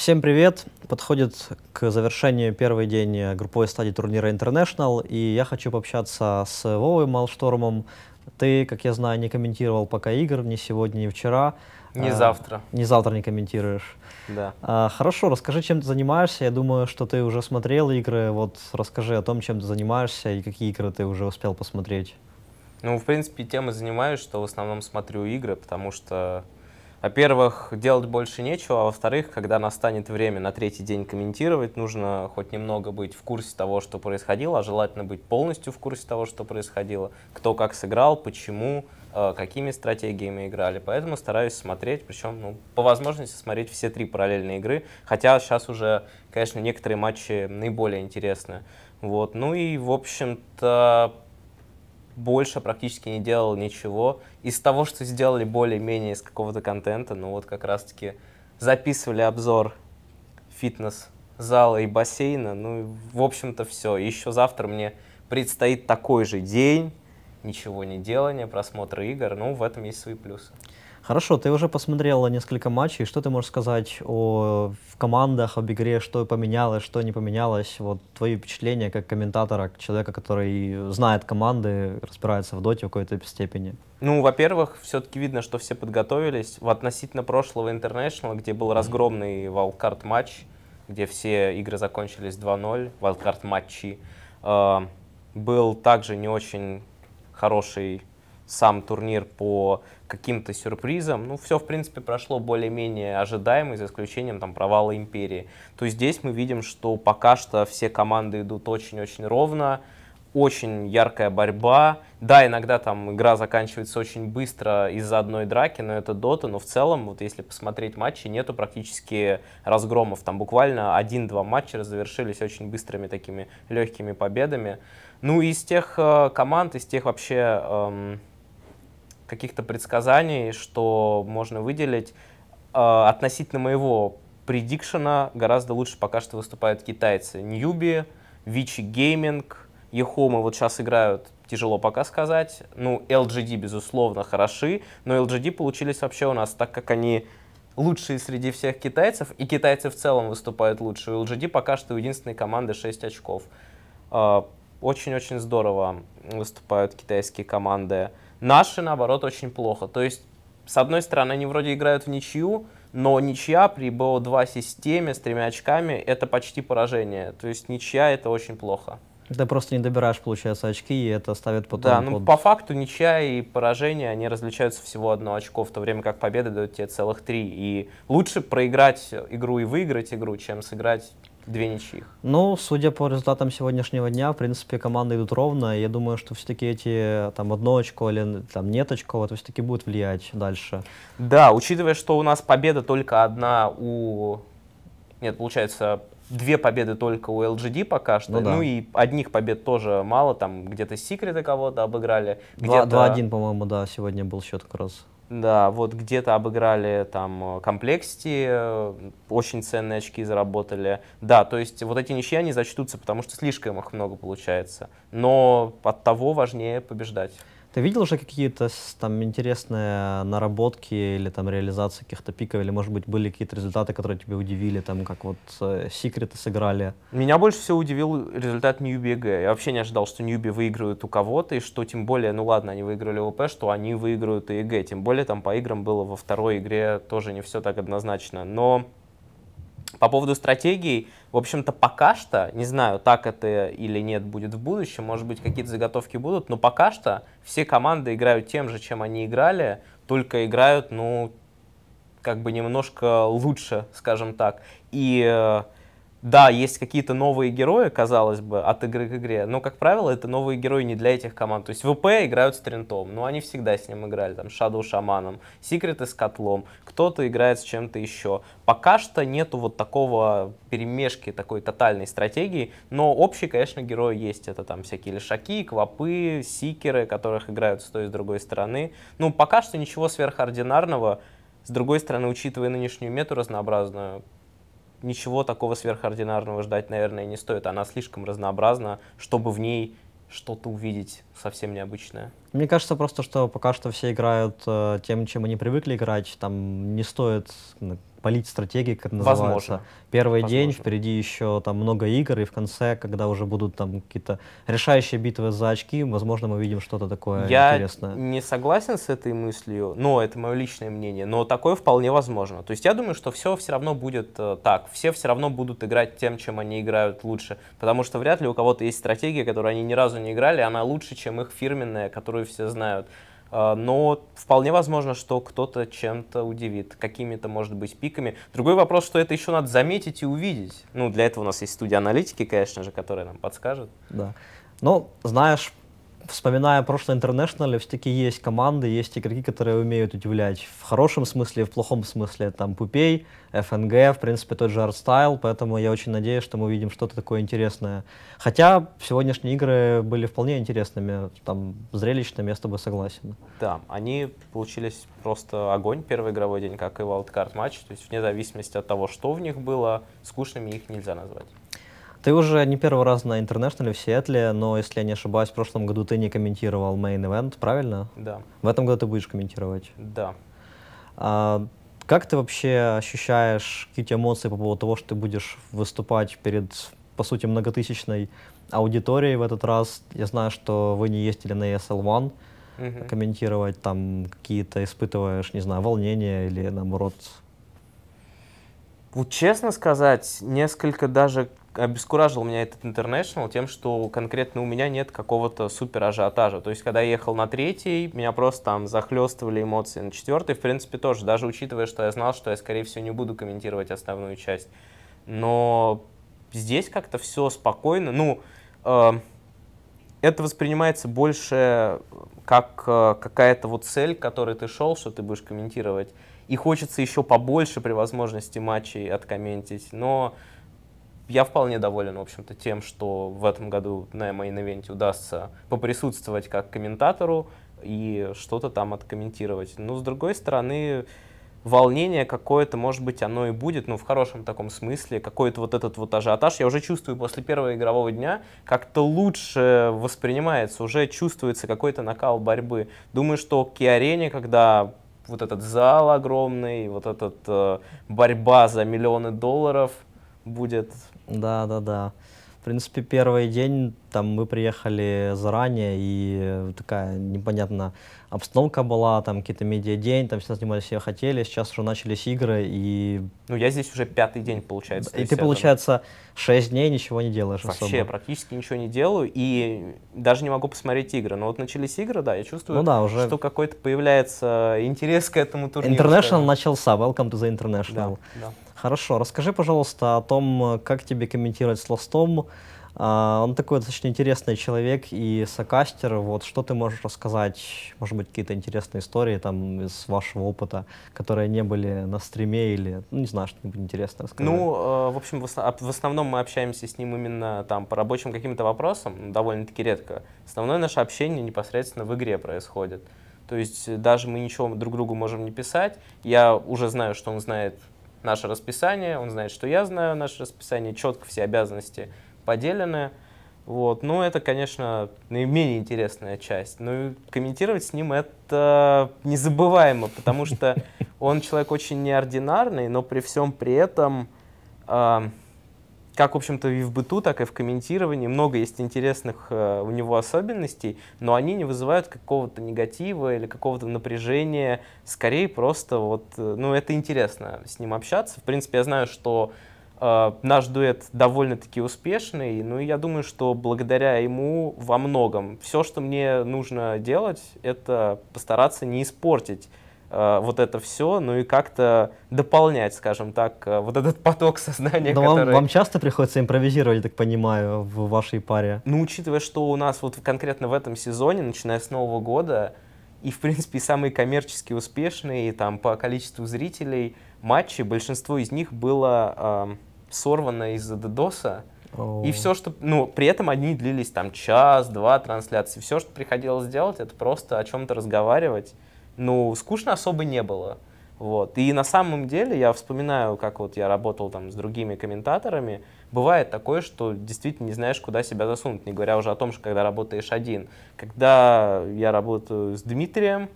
Всем привет! Подходит к завершению первый день групповой стадии турнира International, и я хочу пообщаться с Вовой Малштормом. Ты, как я знаю, не комментировал пока игр ни сегодня, ни вчера. Не завтра. Ни завтра не комментируешь. Да. Хорошо, расскажи, чем ты занимаешься. Я думаю, что ты уже смотрел игры. Вот расскажи о том, чем ты занимаешься и какие игры ты уже успел посмотреть. Ну, в принципе, тем и занимаюсь, что в основном смотрю игры, потому что, во-первых, делать больше нечего, а во-вторых, когда настанет время на третий день комментировать, нужно хоть немного быть в курсе того, что происходило, а желательно быть полностью в курсе того, что происходило, кто как сыграл, почему, какими стратегиями играли. Поэтому стараюсь смотреть, причем по возможности смотреть все три параллельные игры, хотя сейчас уже, конечно, некоторые матчи наиболее интересны. Вот. Ну и, в общем-то, больше практически не делал ничего. Из того, что сделали более-менее из какого-то контента, ну вот как раз-таки записывали обзор фитнес-зала и бассейна, ну в общем-то все. Еще завтра мне предстоит такой же день, ничего не делания, просмотра игр, ну в этом есть свои плюсы. Хорошо, ты уже посмотрел несколько матчей. Что ты можешь сказать о командах, об игре, что поменялось, что не поменялось? Вот твои впечатления как комментатора, как человека, который знает команды, разбирается в доте в какой-то степени. Ну, во-первых, все-таки видно, что все подготовились. В относительно прошлого International, где был разгромный wildcard матч, где все игры закончились 2-0, wildcard матчи, был также не очень хороший сам турнир по каким-то сюрпризам. Ну, все, в принципе, прошло более-менее ожидаемо, за исключением там провала Империи. То есть здесь мы видим, что пока что все команды идут очень-очень ровно, очень яркая борьба. Да, иногда там игра заканчивается очень быстро из-за одной драки, но это дота, но в целом, вот если посмотреть матчи, нету практически разгромов. Там буквально 1-2 матча завершились очень быстрыми такими легкими победами. Ну, из тех команд, из тех вообще каких-то предсказаний, что можно выделить, относительно моего предикшена гораздо лучше пока что выступают китайцы. Ньюби, Вичи Гейминг, Ехомы вот сейчас играют, тяжело пока сказать. Ну, LGD, безусловно, хороши, но LGD получились вообще у нас, так как они лучшие среди всех китайцев, и китайцы в целом выступают лучше. У LGD пока что у единственной команды 6 очков. Очень-очень здорово выступают китайские команды. Наши, наоборот, очень плохо. То есть, с одной стороны, они вроде играют в ничью, но ничья при БО2 системе с 3 очками — это почти поражение. То есть ничья — это очень плохо. Ты просто не добираешь, получается, очки, и это ставит потом Да, ну по факту ничья и поражение, они различаются всего 1 очко, в то время как победа дает тебе целых 3. И лучше проиграть игру и выиграть игру, чем сыграть 2 ничьих. Ну, судя по результатам сегодняшнего дня, в принципе, команды идут ровно. И я думаю, что все-таки эти там 1 очко или там нет очков, это все-таки будет влиять дальше. Да, учитывая, что у нас победа только одна у... Нет, получается, 2 победы только у LGD пока что. Ну, да. Ну и одних побед тоже мало, там где-то секреты кого-то обыграли. 2-1, по-моему, да, сегодня был счет как раз. Да, вот где-то обыграли там Complexity, очень ценные очки заработали. Да, то есть вот эти ничьи, они зачтутся, потому что слишком их много получается. Но от того важнее побеждать. Ты видел уже какие-то там интересные наработки или там реализации каких-то пиков, или, может быть, были какие-то результаты, которые тебя удивили, там, как вот секреты сыграли? Меня больше всего удивил результат Ньюби ЕГЭ. Я вообще не ожидал, что Ньюби выигрывают у кого-то, и что тем более, ну ладно, они выиграли ВП, что они выиграют и ЕГЭ. Тем более там по играм было во второй игре тоже не все так однозначно. Но по поводу стратегий, в общем-то, пока что, не знаю, так это или нет будет в будущем, может быть, какие-то заготовки будут, но пока что все команды играют тем же, чем они играли, только играют, ну, как бы немножко лучше, скажем так. И да, есть какие-то новые герои, казалось бы, от игры к игре, но, как правило, это новые герои не для этих команд. То есть ВП играют с Трентом, но они всегда с ним играли, там, Shadow Шаманом, Секреты с Котлом, кто-то играет с чем-то еще. Пока что нету вот такого перемешки, такой тотальной стратегии, но общий, конечно, герой есть. Это там всякие лишаки, квапы, сикеры, которых играют с той и с другой стороны. Ну, пока что ничего сверхординарного. С другой стороны, учитывая нынешнюю мету разнообразную, ничего такого сверхординарного ждать, наверное, не стоит. Она слишком разнообразна, чтобы в ней что-то увидеть совсем необычное. Мне кажется просто, что пока что все играют тем, чем они привыкли играть. Там не стоит политстратегии, как это называется. Возможно. Первый день, Возможно. впереди еще там много игр, и в конце, когда уже будут там какие-то решающие битвы за очки, возможно, мы увидим что-то такое Я интересное. не согласен с этой мыслью, но это мое личное мнение, но такое вполне возможно. То есть я думаю, что все равно будет так, все равно будут играть тем, чем они играют лучше, потому что вряд ли у кого-то есть стратегия, которую они ни разу не играли, она лучше, чем их фирменная, которую все знают. Но вполне возможно, что кто-то чем-то удивит, какими-то, может быть, пиками. Другой вопрос, что это еще надо заметить и увидеть. Ну, для этого у нас есть студия аналитики, конечно же, которая нам подскажет. Да. Ну, знаешь, вспоминая прошлое International, все-таки есть команды, есть игроки, которые умеют удивлять в хорошем смысле и в плохом смысле. Там Пупей, ФНГ, в принципе, тот же ArtStyle, поэтому я очень надеюсь, что мы увидим что-то такое интересное. Хотя сегодняшние игры были вполне интересными, там, зрелищными, я с тобой согласен. Да, они получились просто огонь первый игровой день, как и wildcard матч, то есть вне зависимости от того, что в них было, скучными их нельзя назвать. Ты уже не первый раз на International в Сиэтле, но, если я не ошибаюсь, в прошлом году ты не комментировал Main Event, правильно? Да. В этом году ты будешь комментировать. Да. Как ты вообще ощущаешь какие-то эмоции по поводу того, что ты будешь выступать перед, по сути, многотысячной аудиторией в этот раз? Я знаю, что вы не ездили на ESL One комментировать, там какие-то испытываешь, не знаю, волнения или наоборот? Вот, честно сказать, несколько даже обескуражил меня этот International тем, что конкретно у меня нет какого-то супер ажиотажа. То есть, когда я ехал на третий, меня просто там захлестывали эмоции. На четвертый, в принципе, тоже, даже учитывая, что я знал, что я, скорее всего, не буду комментировать основную часть. Но здесь как-то все спокойно. Ну, это воспринимается больше как какая-то вот цель, к которой ты шел, что ты будешь комментировать. И хочется еще побольше при возможности матчей откомментить. Но я вполне доволен, в общем-то, тем, что в этом году на мейн-ивенте удастся поприсутствовать как комментатору и что-то там откомментировать. Но, с другой стороны, волнение какое-то, может быть, оно и будет, ну, в хорошем таком смысле, какой-то вот этот вот ажиотаж. Я уже чувствую после первого игрового дня, как-то лучше воспринимается, уже чувствуется какой-то накал борьбы. Думаю, что к Ки-арене, когда вот этот зал огромный, вот эта борьба за миллионы долларов будет. Да. В принципе, первый день там мы приехали заранее, и такая непонятная обстановка была, там какие-то медиадень, там все снимали, все хотели, сейчас уже начались игры, и... Ну, я здесь уже пятый день, получается. И ты, получается, 6 дней ничего не делаешь вообще особо. практически ничего не делаю, и даже не могу посмотреть игры. Но вот начались игры, да, я чувствую, ну, да, уже... что какой-то появляется интерес к этому турниру. International начался, welcome to the International. Да. Хорошо, расскажи, пожалуйста, о том, как тебе комментировать с Ластом. Он такой достаточно интересный человек и сокастер. Вот что ты можешь рассказать, может быть, какие-то интересные истории там из вашего опыта, которые не были на стриме или, ну, не знаю, что-нибудь интересное рассказать? Ну, в общем, в основном мы общаемся с ним именно там по рабочим каким-то вопросам, довольно-таки редко. Основное наше общение непосредственно в игре происходит. То есть даже мы ничего друг другу можем не писать. Я уже знаю, что он знает наше расписание, он знает, что я знаю наше расписание, четко все обязанности поделены. Вот. Но это, конечно, наименее интересная часть. Но и комментировать с ним это незабываемо, потому что он человек очень неординарный, но при всем при этом, как, в общем-то, и в быту, так и в комментировании, много есть интересных у него особенностей, но они не вызывают какого-то негатива или какого-то напряжения. Скорее, просто вот, ну, это интересно с ним общаться. В принципе, я знаю, что наш дуэт довольно-таки успешный, ну и я думаю, что благодаря ему во многом все, что мне нужно делать, это постараться не испортить вот это все, ну и как-то дополнять, скажем так, вот этот поток сознания, который... Вам часто приходится импровизировать, я так понимаю, в вашей паре? Ну, учитывая, что у нас вот конкретно в этом сезоне, начиная с Нового года, и, в принципе, самые коммерчески успешные, там, по количеству зрителей матчи, большинство из них было сорвано из-за DDoS. И все, что... Ну, при этом они длились там час-два трансляции. Все, что приходилось делать, это просто о чем-то разговаривать. Ну, скучно особо не было. Вот. И на самом деле я вспоминаю, как вот я работал там с другими комментаторами. Бывает такое, что действительно не знаешь, куда себя засунуть, не говоря уже о том, что когда работаешь один. Когда я работаю с Дмитрием,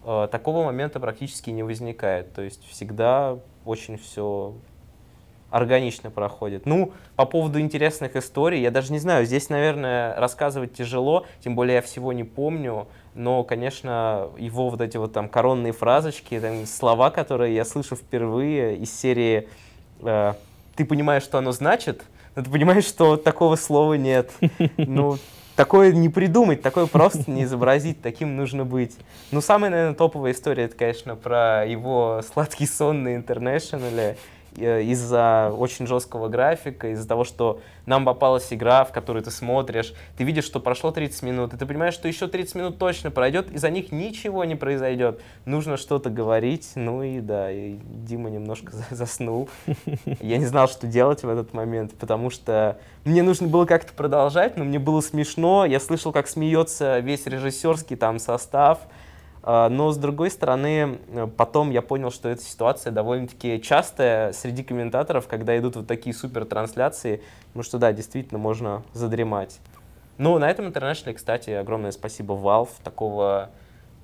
такого момента практически не возникает. То есть всегда очень все органично проходит. Ну, по поводу интересных историй, я даже не знаю, здесь, наверное, рассказывать тяжело, тем более я всего не помню, но, конечно, его вот эти вот там коронные фразочки, там, слова, которые я слышу впервые из серии «Ты понимаешь, что оно значит, но ты понимаешь, что такого слова нет». Ну, такое не придумать, такое просто не изобразить, таким нужно быть. Ну, самая, наверное, топовая история, это, конечно, про его сладкий сон на Интернешнале. Из-за очень жесткого графика, из-за того, что нам попалась игра, в которую ты смотришь, ты видишь, что прошло 30 минут, и ты понимаешь, что еще 30 минут точно пройдет, и за них ничего не произойдет. Нужно что-то говорить, ну и да, и Дима немножко заснул. Я не знал, что делать в этот момент, потому что мне нужно было как-то продолжать, но мне было смешно, я слышал, как смеется весь режиссерский там состав. Но, с другой стороны, потом я понял, что эта ситуация довольно-таки частая среди комментаторов, когда идут вот такие супер-трансляции, потому что, да, действительно, можно задремать. Ну, на этом интернешнале, кстати, огромное спасибо Valve. Такого,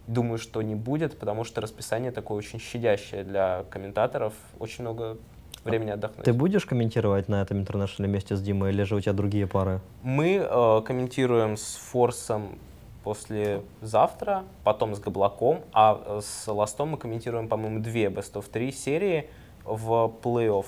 думаю, что не будет, потому что расписание такое очень щадящее для комментаторов. Очень много времени отдохнуть. Ты будешь комментировать на этом интернешнале вместе с Димой, или же у тебя другие пары? Мы комментируем с Форсом послезавтра, потом с Габлаком, а с Ластом мы комментируем, по-моему, 2 Best of 3 серии в плей-офф.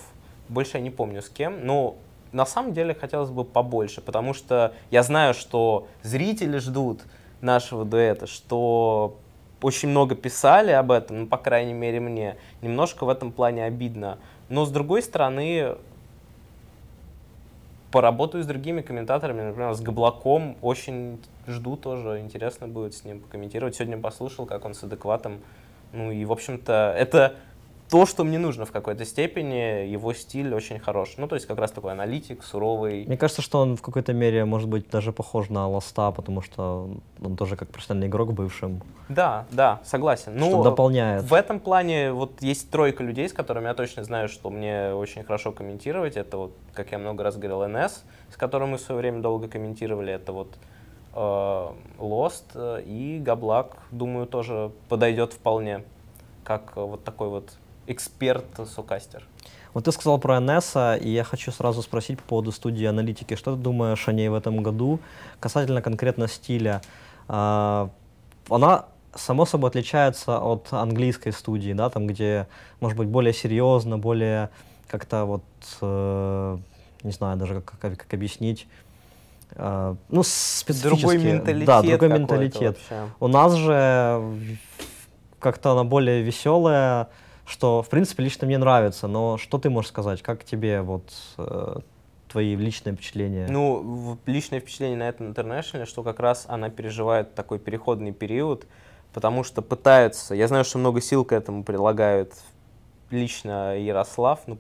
Больше я не помню с кем, но на самом деле хотелось бы побольше, потому что я знаю, что зрители ждут нашего дуэта, что очень много писали об этом, ну, по крайней мере, мне. Немножко в этом плане обидно. Но, с другой стороны, поработаю с другими комментаторами, например, с Габлаком, очень жду тоже, интересно будет с ним покомментировать. Сегодня послушал, как он с адекватом, ну и, в общем-то, это то, что мне нужно в какой-то степени, его стиль очень хорош. Ну, то есть как раз такой аналитик, суровый. Мне кажется, что он в какой-то мере может быть даже похож на Ласта, потому что он тоже как профессиональный игрок бывшим. Да, да, согласен. Что ну, дополняет. В этом плане вот есть тройка людей, с которыми я точно знаю, что мне очень хорошо комментировать. Это вот, как я много раз говорил, НС, с которым мы в свое время долго комментировали. Это вот Lost и Габлак, думаю, тоже подойдет вполне, как вот такой вот эксперт-сокастер. Вот ты сказал про НСа, и я хочу сразу спросить по поводу студии аналитики. Что ты думаешь о ней в этом году? Касательно конкретно стиля. Она, само собой, отличается от английской студии, да, там, где, может быть, более серьезно, более как-то вот, не знаю даже, как объяснить, ну, специфически. Другой менталитет. Да, другой менталитет. Вообще. У нас же как-то она более веселая, что, в принципе, лично мне нравится. Но что ты можешь сказать? Как тебе вот твои личные впечатления? Ну, личное впечатление на этом интернешнале, что как раз она переживает такой переходный период, потому что пытаются, я знаю, что много сил к этому прилагают лично Ярослав, ну,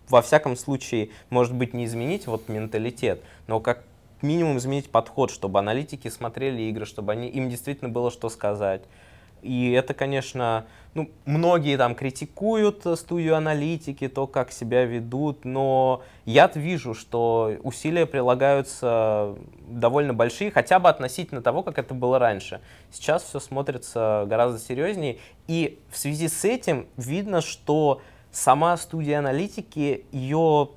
во всяком случае, может быть, не изменить вот менталитет, но как минимум изменить подход, чтобы аналитики смотрели игры, чтобы им действительно было что сказать. И это, конечно, ну, многие там критикуют студию аналитики, то, как себя ведут, но я вижу, что усилия прилагаются довольно большие, хотя бы относительно того, как это было раньше. Сейчас все смотрится гораздо серьезнее, и в связи с этим видно, что сама студия аналитики, ее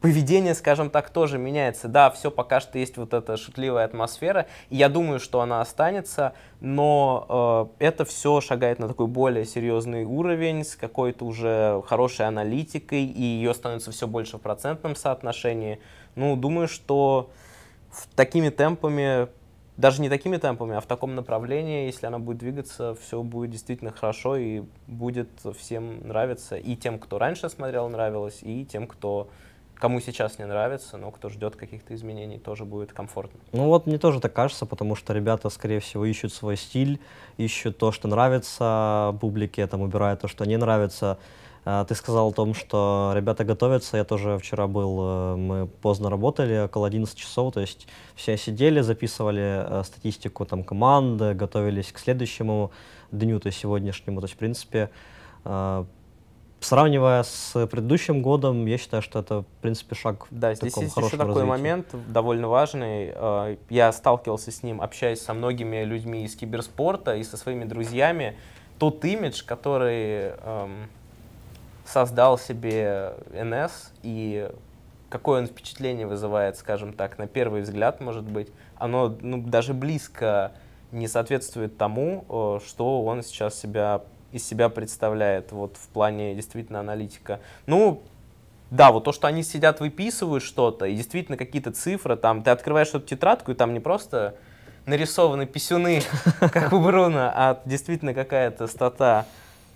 поведение, скажем так, тоже меняется. Да, все пока что есть вот эта шутливая атмосфера, и я думаю, что она останется, но это все шагает на такой более серьезный уровень, с какой-то уже хорошей аналитикой, и ее становится все больше в процентном соотношении. Ну, думаю, что такими темпами, даже не такими темпами, а в таком направлении, если она будет двигаться, все будет действительно хорошо и будет всем нравиться. И тем, кто раньше смотрел, нравилось, и тем, кому сейчас не нравится, но кто ждет каких-то изменений, тоже будет комфортно. Ну вот мне тоже так кажется, потому что ребята, скорее всего, ищут свой стиль, ищут то, что нравится публике, там, убирают то, что не нравится. Ты сказал о том, что ребята готовятся, я тоже вчера был, мы поздно работали, около 11 часов, то есть все сидели, записывали статистику там, команды, готовились к следующему дню, то есть сегодняшнему, то есть в принципе... Сравнивая с предыдущим годом, я считаю, что это, в принципе, шаг да, в таком здесь есть хорошем еще такой развитии. момент довольно важный. Я сталкивался с ним, общаясь со многими людьми из киберспорта и со своими друзьями. Тот имидж, который создал себе NS, и какое он впечатление вызывает, скажем так, на первый взгляд, может быть, оно даже близко не соответствует тому, что он сейчас из себя представляет вот, в плане действительно аналитика. Ну, да, вот то, что они сидят, выписывают что-то, и действительно какие-то цифры, там, ты открываешь эту тетрадку, и там не просто нарисованы писюны, как у Бруно, а действительно какая-то стата.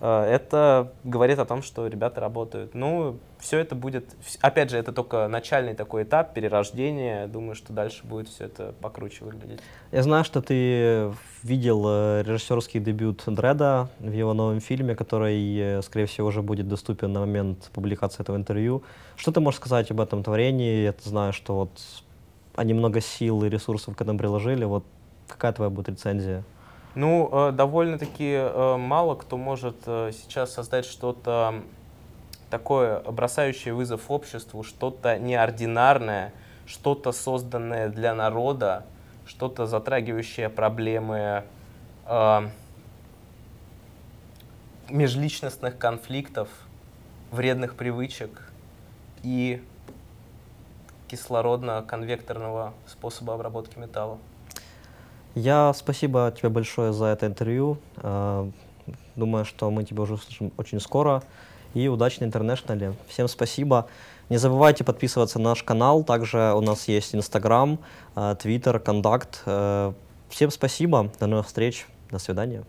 Это говорит о том, что ребята работают. Ну, все это будет, опять же, это только начальный такой этап перерождения. Думаю, что дальше будет все это покруче выглядеть. Я знаю, что ты видел режиссерский дебют Дредда в его новом фильме, который, скорее всего, уже будет доступен на момент публикации этого интервью. Что ты можешь сказать об этом творении? Я знаю, что вот они много сил и ресурсов к этому приложили. Вот какая твоя будет рецензия? Ну, довольно-таки мало кто может сейчас создать что-то такое, бросающее вызов обществу, что-то неординарное, что-то созданное для народа, что-то затрагивающее проблемы межличностных конфликтов, вредных привычек и кислородно-конвекторного способа обработки металла. Спасибо тебе большое за это интервью. Думаю, что мы тебя уже услышим очень скоро. И удачи на Интернешнале. Всем спасибо. Не забывайте подписываться на наш канал. Также у нас есть Инстаграм, Твиттер, Контакт. Всем спасибо. До новых встреч. До свидания.